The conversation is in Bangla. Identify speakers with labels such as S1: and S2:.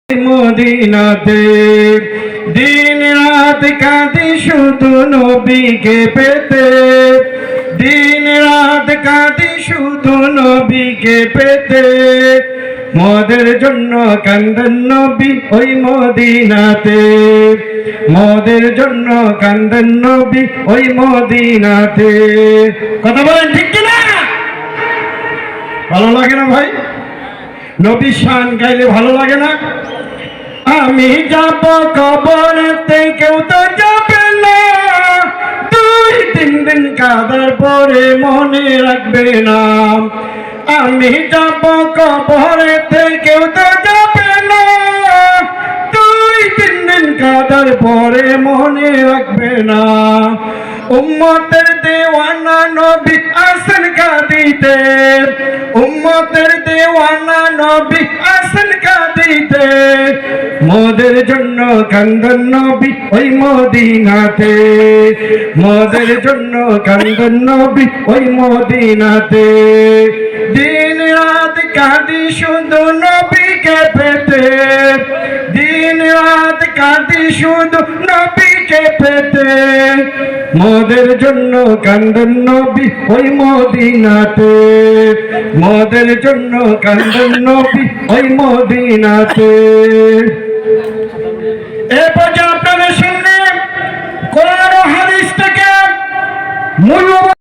S1: মদিনাতে দিন রাত কাঁদি শুধু নবীকে পেতে, দিন রাত কাঁদি শুধু নবীকে পেতে। মোদের জন্য কান্দেন নবী ওই মদিনাতে, মোদের জন্য কান্দেন নবী ওই মদিনাতে। কথা বলেন ঠিক কিনা? ভালো লাগে না ভাই? নবী শান গাইলে ভালো লাগে না? আমি যাব কবরেতে কেউ তো যাবে না, 2-3 দিন কাঁদার পরে মনে রাখবে না। আমি যাব কবরেতে কেউ তো যাবে না, 2-3 দিন কাঁদার পরে মনে রাখবে না। উম্মতের দেওয়ানা নবী আসেন কাঁদিতে, উম্মতের দেওয়ানা নবী আসেন কাঁদিতে। মোদের জন্য কান্দেন নবী ওই মদিনাতে, মোদের জন্য কান্দেন নবী ওই মদিনাতে। দিন রাত কাঁদি শুধু নবীকে পেতে, দিন রাত কাঁদি শুধু নবীকে পেতে। মোদের জন্য কান্দেন নবী ওই মদিনাতে, মোদের জন্য কান্দেন নবী ওই মদিনাতে। এরপর যে আপনাদের সামনে কোরআন ও হাদিস থেকে মূল্যবান